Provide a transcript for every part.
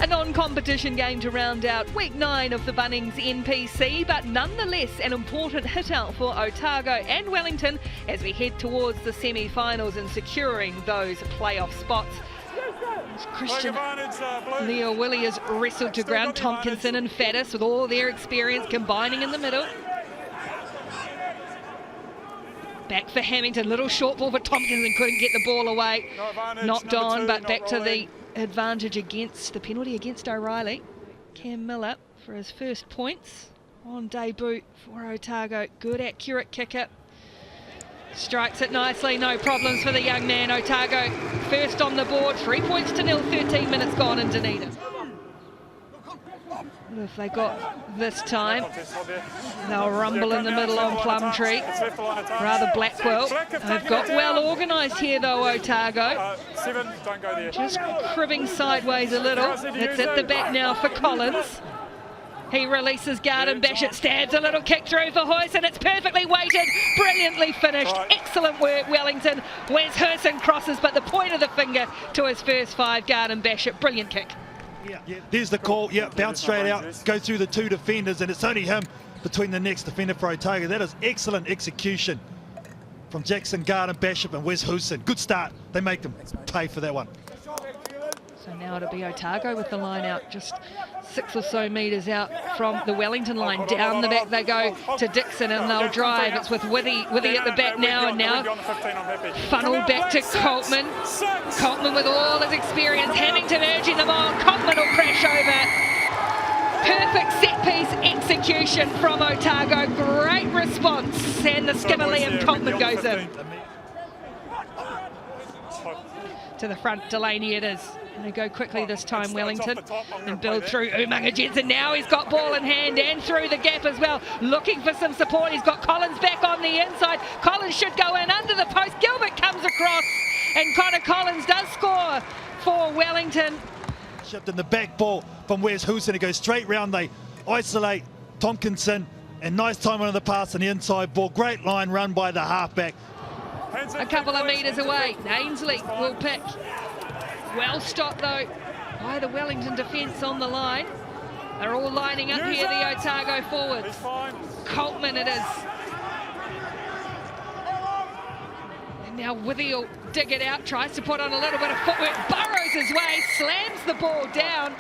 A non-competition game to round out week 9 of the Bunnings NPC, but nonetheless an important hit out for Otago and Wellington as we head towards the semi-finals and securing those playoff spots. Christian Leo Willie has wrestled to ground. Tompkinson and Faddis with all their experience combining in the middle. Back for Hamilton, little short ball for Tompkinson, couldn't get the ball away. Knocked on, but back to the advantage against the penalty against O'Reilly. Cam Miller for his first points on debut for Otago. Good accurate kicker. Strikes it nicely, no problems for the young man. Otago first on the board, 3 points to nil, 13 minutes gone in Dunedin. What have they got this time? They'll rumble in the middle on Plumtree. Rather Blackwell. They've got well organised here though, Otago. Just cribbing sideways a little. It's at the back now for Collins. He releases guard and Bishop stabs a little kick through for Hoyce, and it's perfectly weighted, brilliantly finished. Excellent work, Wellington. Wes Hurson crosses, but the point of the finger to his first 5, guard and Bishop. Brilliant kick. Yeah, there's the call. Yeah, bounce straight out, go through the 2 defenders, and it's only him between the next defender for Otago. That is excellent execution from Jackson, Guard and Bishop and Wes Hurson. Good start. They make them pay for that one. So now it'll be Otago with the line out, just 6 or so metres out from the Wellington line. Down the back they go to Dixon, and they'll drive. It's with Withy at the back now, and now funneled back to Coltman. Coltman with all his experience. Hamilton urging them on. Coltman will crash over. Perfect set-piece execution from Otago. Great response, and the skipper Liam Coltman goes in. To the front, Delaney it is. They go quickly this time, Wellington, and build through Umaga Jensen. Now he's got ball in hand and through the gap as well, looking for some support. He's got Collins back on the inside. Collins should go in under the post. Gilbert comes across, and Connor Collins does score for Wellington. Shipped in the back ball from Wes Hurson. It goes straight round. They isolate Tompkinson, and nice time on the pass on the inside ball. Great line run by the halfback. A couple of metres away, Ainsley will pick. Well stopped though by the Wellington defence on the line. They're all lining up here, the Otago forwards. Coltman it is. And now Withy will dig it out, tries to put on a little bit of footwork, burrows his way, slams the ball down.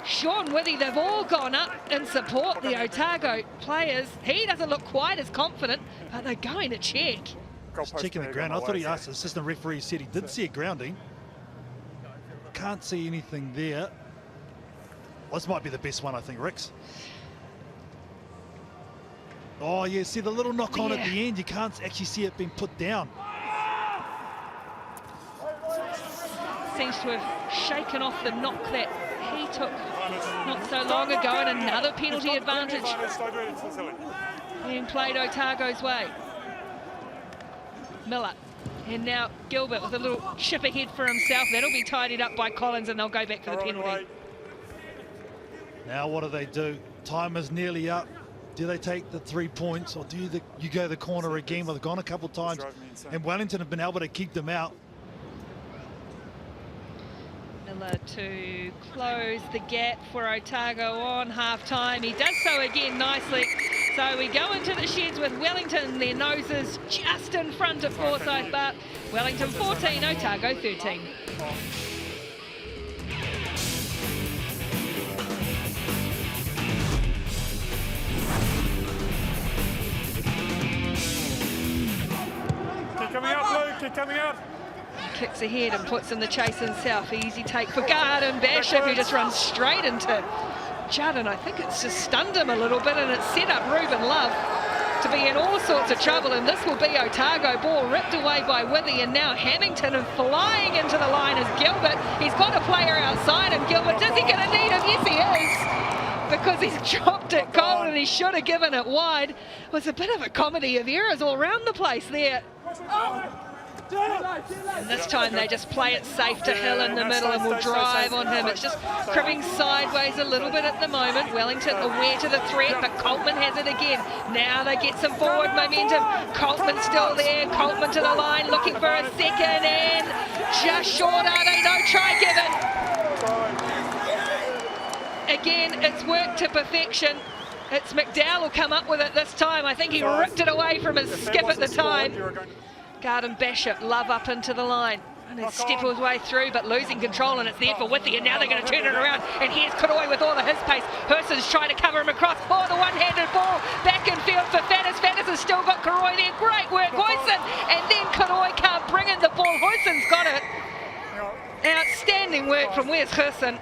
Sean Withy, they've all gone up and support the Otago players. He doesn't look quite as confident, but they're going to check. Just checking the ground. I thought he asked the assistant referee, said he did see a grounding. Can't see anything there. Well, this might be the best one, I think, Rix. Oh, yeah, see the little knock on at the end. You can't actually see it being put down. Seems to have shaken off the knock that he took not so long ago, and another penalty advantage being played Otago's way. Miller, and now Gilbert with a little chip ahead for himself. That'll be tidied up by Collins, and they'll go back for the penalty. Now what do? Time is nearly up. Do they take the 3 points, or do you go the corner again? Well, they've gone a couple of times, and Wellington have been able to keep them out. Miller to close the gap for Otago on half-time. He does so again nicely. So we go into the sheds with Wellington, their noses just in front of Forsyth, but Wellington 14, Otago 13. Keep coming out, Luke, keep coming out. Kicks ahead and puts in the chase himself. Easy take for guard and Bishop, who just runs straight into Judd, and I think it's just stunned him a little bit, and it's set up Ruben Love to be in all sorts of trouble, and this will be Otago. Ball ripped away by Withy, and now Hamilton, and flying into the line is Gilbert. He's got a player outside, and Gilbert, is he going to need him? Yes, he is, because he's dropped it cold, and he should have given it wide. It was a bit of a comedy of errors all around the place there. And this time they just play it safe to Hill in the middle, and will drive on him. It's just cribbing sideways a little bit at the moment. Wellington aware to the threat, but Coltman has it again. Now they get some forward momentum. Coltman still there. Coltman to the line, looking for a second, and just short are they? No try given. again, it's worked to perfection. It's McDowell who come up with it this time. I think he ripped it away from his skip at the time. Garden Bishop, Love up into the line. And he'll step his way through, but losing control, and it's there for Withy, and now they're going to turn it around. And here's Kuroi with all of his pace. Hurson's trying to cover him across. Oh, the one-handed ball back in field for Fannis. Fannis has still got Kuroi there. Great work, Huyson. And then Kuroi can't bring in the ball. Huyson's got it. Outstanding work from where's Hurson.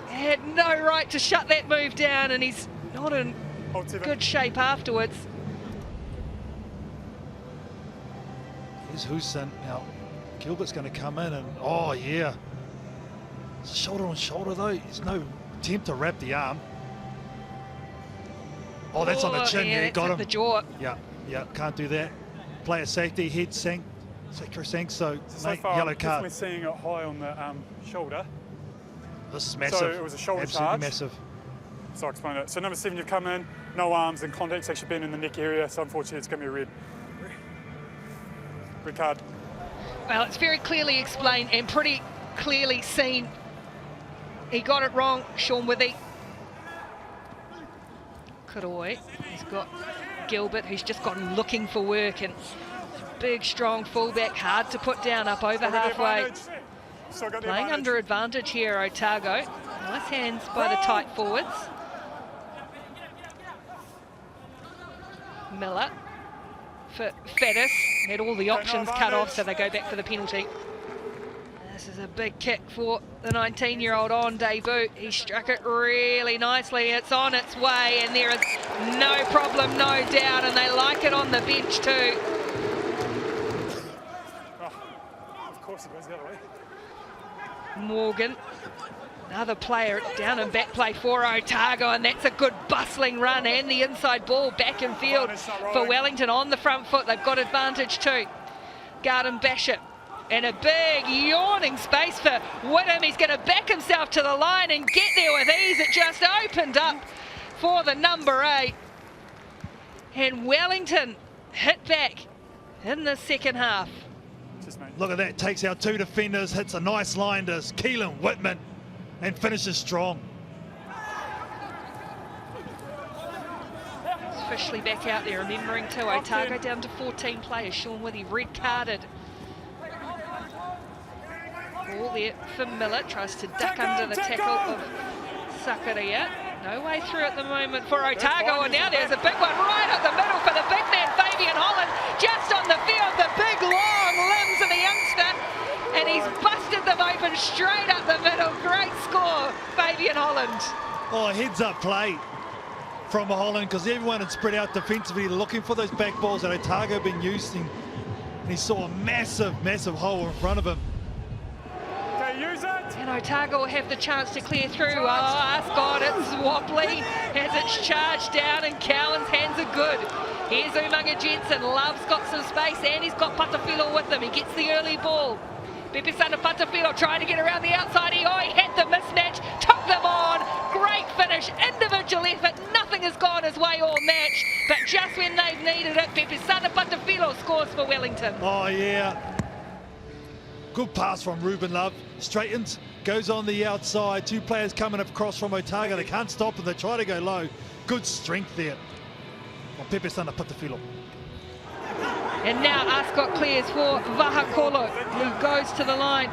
He had no right to shut that move down, and he's not in good shape afterwards. Here's Huson. Now, Gilbert's going to come in and, oh yeah. It's shoulder on shoulder though. There's no attempt to wrap the arm. Oh, that's on the chin. Yeah, got him. The jaw. Yeah, can't do that. Player safety, head sank. So mate, far, yellow card. We're seeing it high on the shoulder. This is massive. So it was a shoulder charge. Massive. So I'll explain it. So number 7, you've come in, no arms, and contact's actually been in the neck area. So unfortunately, it's going to be a red card. Well, it's very clearly explained and pretty clearly seen. He got it wrong, Sean Withy. Kuroi, he's got Gilbert, who's just gone looking for work, and big, strong fullback, hard to put down up over halfway. Playing under advantage here, Otago. Nice hands by the tight forwards. Miller for Fettis. Had all the options cut off, so they go back for the penalty. This is a big kick for the 19-year-old on debut. He struck it really nicely. It's on its way, and there is no problem, no doubt, and they like it on the bench too. Of course it goes the other way. Morgan, another player down and back play for Otago, and that's a good bustling run, and the inside ball back in field for Wellington on the front foot. They've got advantage too. Garden Bishop, and a big yawning space for Whittam. He's going to back himself to the line and get there with ease. It just opened up for the number 8. And Wellington hit back in the second half. Look at that, takes out 2 defenders, hits a nice line to Keelan Whitman and finishes strong. It's officially back out there, remembering too, Otago down to 14 players. Sean Withy red carded. Ball there for Miller, tries to duck under the tackle of Sakaria. No way through at the moment for Otago, and now there's a big one right up the middle for the big man, Fabian Holland, just on the field, the big long limbs of the youngster, and he's busted them open straight up the middle. Great score, Fabian Holland. Oh, heads up play from Holland, because everyone had spread out defensively looking for those back balls that Otago have been using, and he saw a massive hole in front of him. Use it. And Otago will have the chance to clear through. Oh, Ascot, it's wobbly as it's charged down, and Cowan's hands are good. Here's Umaga Jensen. Love's got some space, and he's got Patafilo with him. He gets the early ball. Pepesana Patafilo trying to get around the outside. He had the mismatch, took them on. Great finish, individual effort. Nothing has gone his way all match, but just when they've needed it, Pepesana Patafilo scores for Wellington. Oh, yeah. Good pass from Ruben Love, straightens, goes on the outside. 2 players coming across from Otago. They can't stop him, they try to go low. Good strength there on Pepesana Patafilo. And now Ascot clears for Vahakolo, who goes to the line.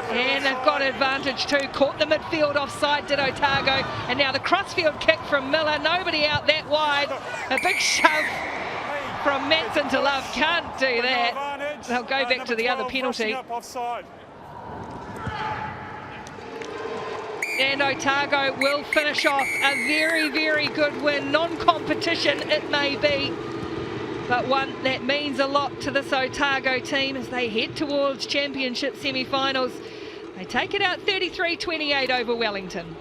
And they've got advantage too. Caught the midfield offside, did Otago. And now the crossfield kick from Miller. Nobody out that wide. A big shove from Manson to Love. Can't do that. They'll go back to the other penalty. And Otago will finish off a very good win. Non-competition it may be, but one that means a lot to this Otago team as they head towards championship semi-finals. They take it out 33-28 over Wellington.